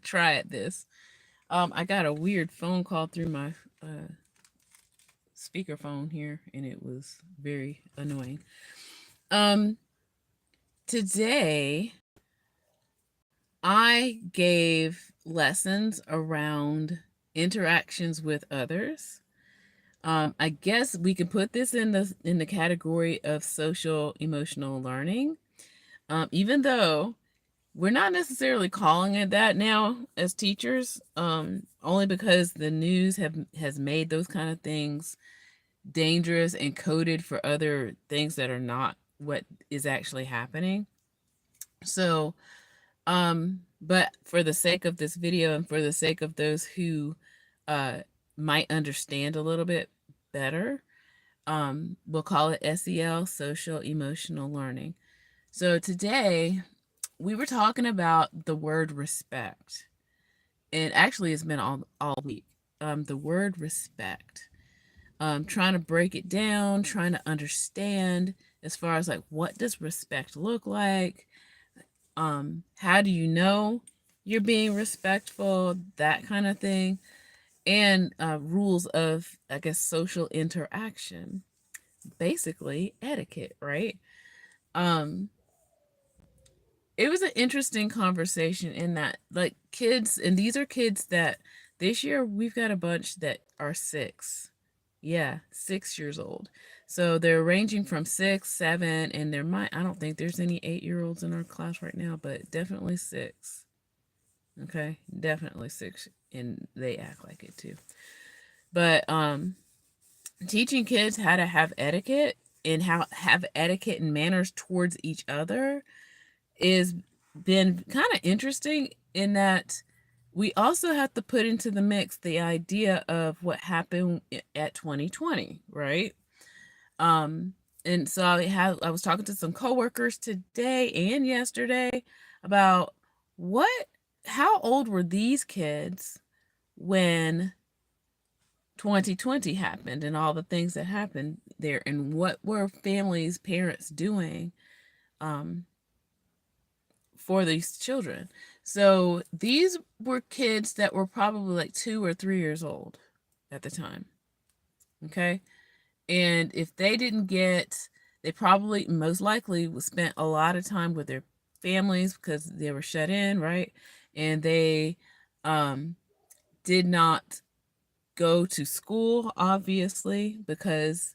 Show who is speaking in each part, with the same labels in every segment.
Speaker 1: try at this. I got a weird phone call through my speakerphone here, and it was very annoying. Um, Today I gave lessons around interactions with others. I guess we can put this in the category of social emotional learning. Even though we're not necessarily calling it that now as teachers, only because the news has made those kind of things dangerous and coded for other things that are not what is actually happening. So, but for the sake of this video and for the sake of those who uh might understand a little bit better, we'll call it SEL, social emotional learning. So today we were talking about the word respect. And actually it's been all week. The word respect. Trying to break it down, trying to understand as far as like what does respect look like? How do you know you're being respectful? That kind of thing. And rules of, I guess, social interaction. Basically, etiquette, right? Um, it was an interesting conversation in that, like, kids, and these are kids that this year we've got a bunch that are 6. Yeah, 6 years old. So they're ranging from 6, 7, and I don't think there's any 8-year olds in our class right now, but definitely 6. Okay, definitely 6, and they act like it too. But teaching kids how to have etiquette and how have etiquette and manners towards each other is been kind of interesting in that we also have to put into the mix the idea of what happened at 2020, right? Um, and so I was talking to some coworkers today and yesterday about what how old were these kids when 2020 happened and all the things that happened there, and what were families, parents doing um, for these children. So these were kids that were probably like 2 or 3 years old at the time. Okay. And if they didn't get, they probably most likely spent a lot of time with their families because they were shut in, right? And they um, did not go to school, obviously, because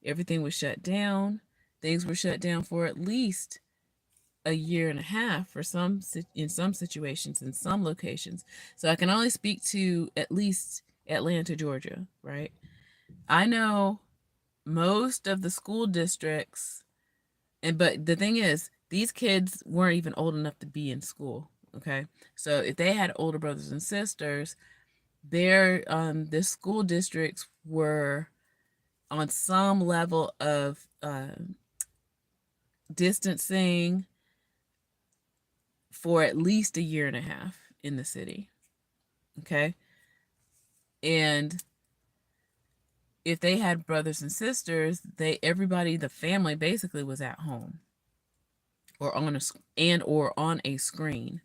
Speaker 1: everything was shut down. Things were shut down for at least a year and a half for in some situations in some locations. So I can only speak to at least Atlanta, Georgia, right? I know most of the school districts, and but the thing is these kids weren't even old enough to be in school, okay? So if they had older brothers and sisters, their school districts were on some level of distancing for at least a year and a half in the city. Okay. And if they had brothers and sisters, everybody, the family basically was at home or on a screen.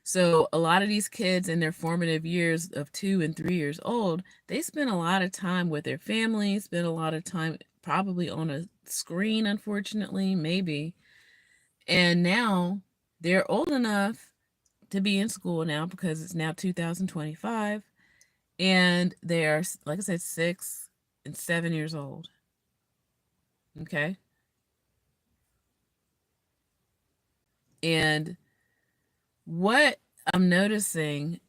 Speaker 1: So a lot of these kids in their formative years of 2 and 3 years old, they spend a lot of time with their families, spend a lot of time probably on a screen, unfortunately, maybe. And now they're old enough to be in school now because it's now 2025, and they are, like I said, 6 and 7 years old. Okay. And what I'm noticing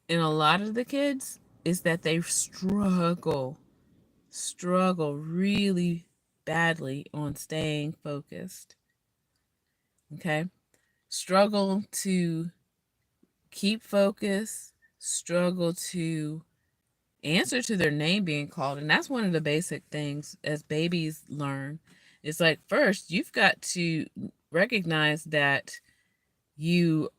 Speaker 1: in a lot of the kids is that they struggle really badly on staying focused. Okay. Struggle to keep focus, struggle to answer to their name being called. And that's one of the basic things as babies learn. It's like, first, you've got to recognize that you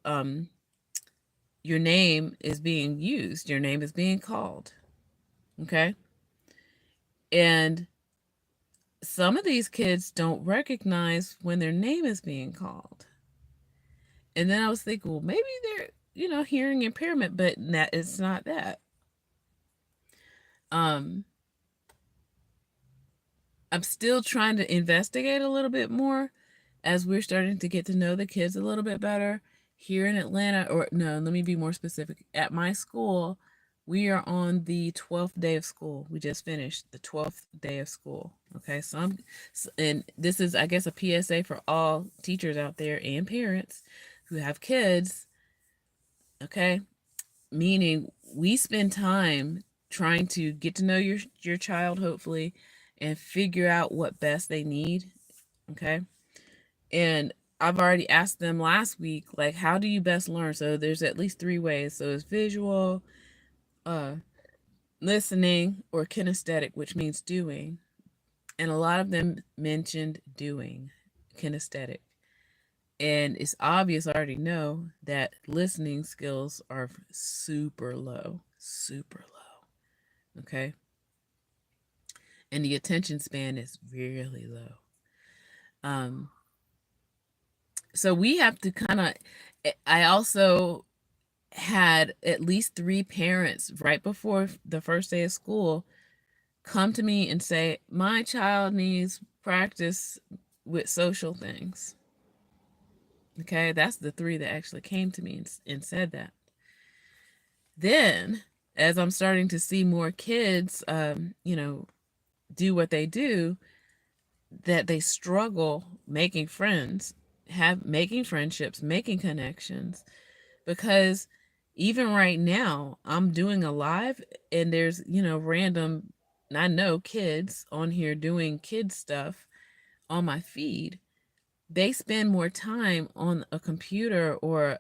Speaker 1: your name is being used, your name is being called. Okay. And some of these kids don't recognize when their name is being called. And then I was thinking, well, maybe they're hearing impairment, but that it's not that. Um, I'm still trying to investigate a little bit more as we're starting to get to know the kids a little bit better here in Atlanta. Or no, let me be more specific. At my school, we are on the 12th day of school. We just finished the 12th day of school. Okay, and this is, I guess, a PSA for all teachers out there and parents who have kids. Okay, meaning we spend time trying to get to know your child, hopefully, and figure out what best they need. Okay, and I've already asked them last week, like, how do you best learn? So there's at least 3 ways. So it's visual, uh listening, or kinesthetic, which means doing. And a lot of them mentioned doing, kinesthetic. And it's obvious, I already know, that listening skills are super low, super low. Okay. And the attention span is really low. So we have to kind of, I also had at least 3 parents right before the first day of school come to me and say, my child needs practice with social things. Okay, that's the 3 that actually came to me and said that. Then, as I'm starting to see more kids, do what they do, that they struggle making friends, making friendships, making connections, because even right now I'm doing a live and there's, random, I know, kids on here doing kid stuff on my feed. They spend more time on a computer or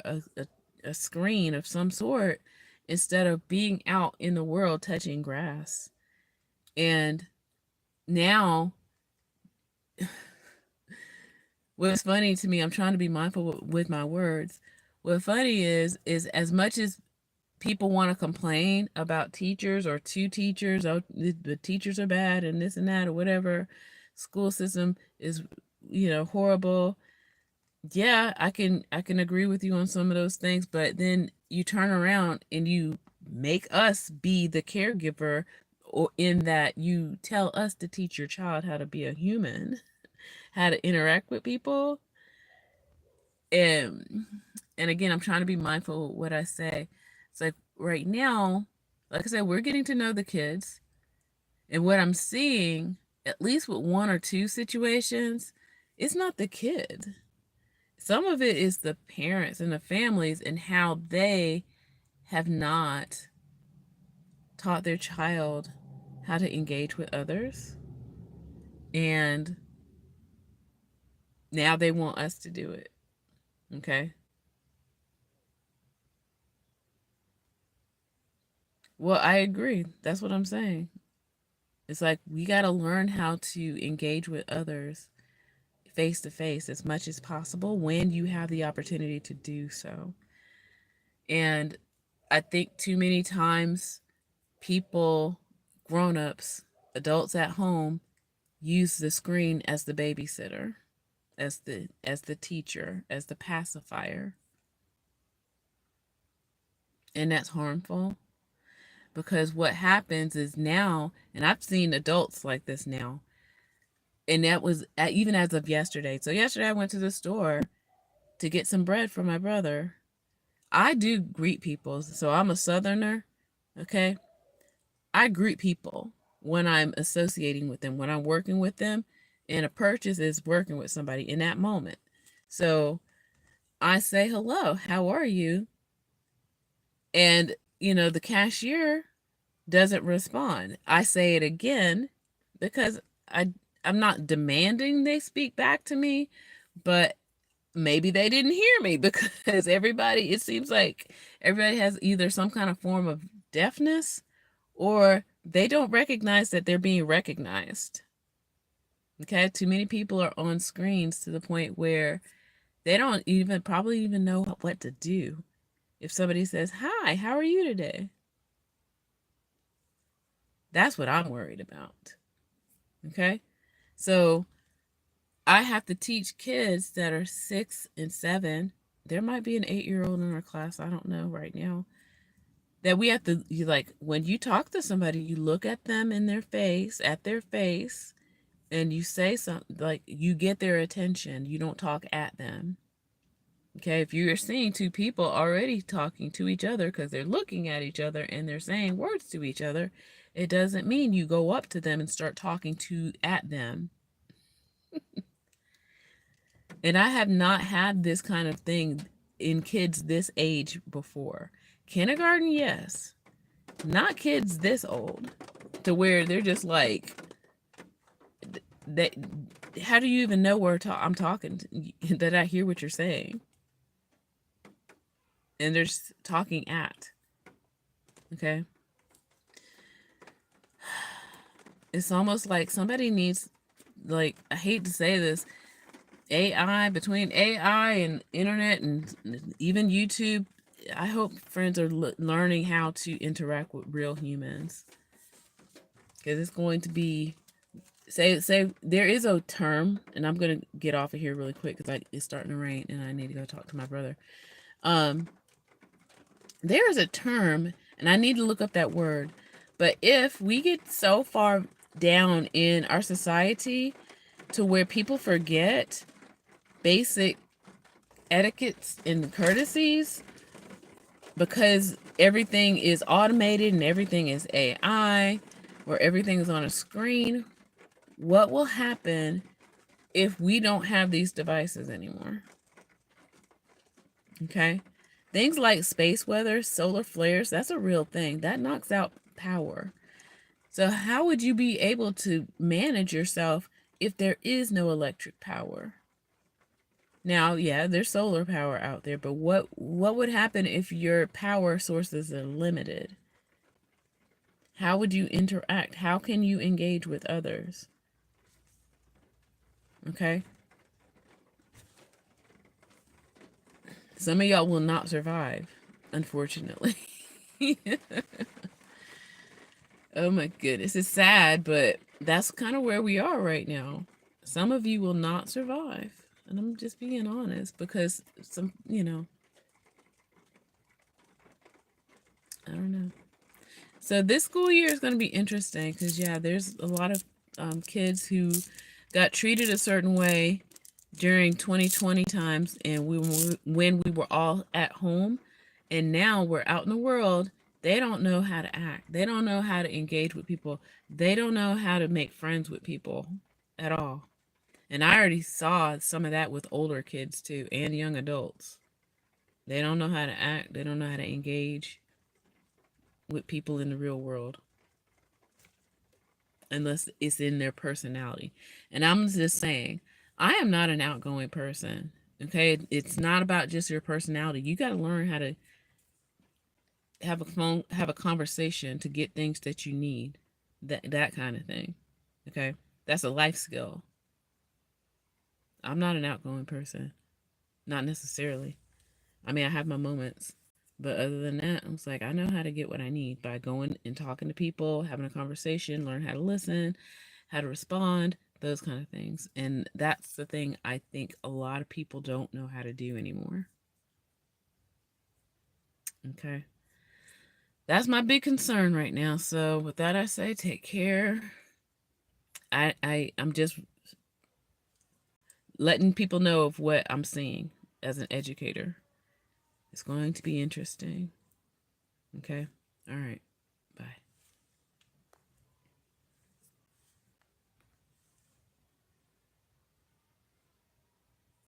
Speaker 1: a screen of some sort instead of being out in the world touching grass. And now, what's funny to me, I'm trying to be mindful with my words. What funny is as much as people want to complain about teachers or to teachers, oh, the teachers are bad and this and that or whatever, school system is, horrible. Yeah, I can agree with you on some of those things, but then you turn around and you make us be the caregiver, or in that you tell us to teach your child how to be a human, how to interact with people. And again, I'm trying to be mindful of what I say. It's like right now, like I said, we're getting to know the kids. And what I'm seeing, at least with 1 or 2 situations, it's not the kid. Some of it is the parents and the families and how they have not taught their child how to engage with others. And now they want us to do it. Okay. Well, I agree. That's what I'm saying. It's like we got to learn how to engage with others face to face as much as possible when you have the opportunity to do so. And I think too many times people, grown-ups, adults at home, use the screen as the babysitter, as the teacher, as the pacifier. And that's harmful, because what happens is now, and I've seen adults like this now, and that was even as of yesterday. So yesterday I went to the store to get some bread for my brother. I do greet people. So I'm a southerner, okay? I greet people when I'm associating with them, when I'm working with them, and a purchase is working with somebody in that moment. So I say, hello, how are you? And, the cashier doesn't respond. I say it again because I'm not demanding they speak back to me, but maybe they didn't hear me, because it seems like everybody has either some kind of form of deafness, or they don't recognize that they're being recognized. Okay, too many people are on screens to the point where they don't even probably even know what to do if somebody says, "Hi, how are you today?" That's what I'm worried about. Okay, so I have to teach kids that are 6 and 7, there might be an 8-year-old in our class, I don't know right now, that we have to, you like, when you talk to somebody, you look at them in their face, and you say something, like, you get their attention. You don't talk at them. Okay, if you're seeing two people already talking to each other because they're looking at each other and they're saying words to each other, it doesn't mean you go up to them and start talking to at them. And I have not had this kind of thing in kids this age before. Kindergarten, yes. Not kids this old to where they're just like, they, how do you even know where I'm talking to, that I hear what you're saying? And they're just talking at. Okay. It's almost like somebody needs, like, I hate to say this, AI, between AI and internet and even YouTube, I hope friends are learning how to interact with real humans. Because it's going to be, say there is a term, and I'm going to get off of here really quick because it's starting to rain and I need to go talk to my brother. There is a term, and I need to look up that word, but if we get so far down in our society to where people forget basic etiquettes and courtesies because everything is automated and everything is AI, or everything is on a screen, what will happen if we don't have these devices anymore? Okay. Things like space weather, solar flares, that's a real thing. That knocks out power. So how would you be able to manage yourself if there is no electric power? Now, yeah, there's solar power out there, but what would happen if your power sources are limited? How would you interact? How can you engage with others? Okay? Some of y'all will not survive, unfortunately. Oh my goodness. It's sad, but that's kind of where we are right now. Some of you will not survive. And I'm just being honest because I don't know. So this school year is going to be interesting because, yeah, there's a lot of kids who got treated a certain way during 2020 times, and when we were all at home, and now we're out in the world. They don't know how to act. They don't know how to engage with people. They don't know how to make friends with people at all. And I already saw some of that with older kids too, and young adults. They don't know how to act. They don't know how to engage with people in the real world unless it's in their personality. And I'm just saying, I am not an outgoing person. Okay, it's not about just your personality. You got to learn how to have a conversation to get things that you need. That kind of thing. Okay? That's a life skill. I'm not an outgoing person. Not necessarily. I mean, I have my moments. But other than that, I was like, I know how to get what I need by going and talking to people, having a conversation, learn how to listen, how to respond, those kind of things. And that's the thing I think a lot of people don't know how to do anymore. Okay. That's my big concern right now. So with that I say, take care. I'm just letting people know of what I'm seeing as an educator. It's going to be interesting. Okay. All right.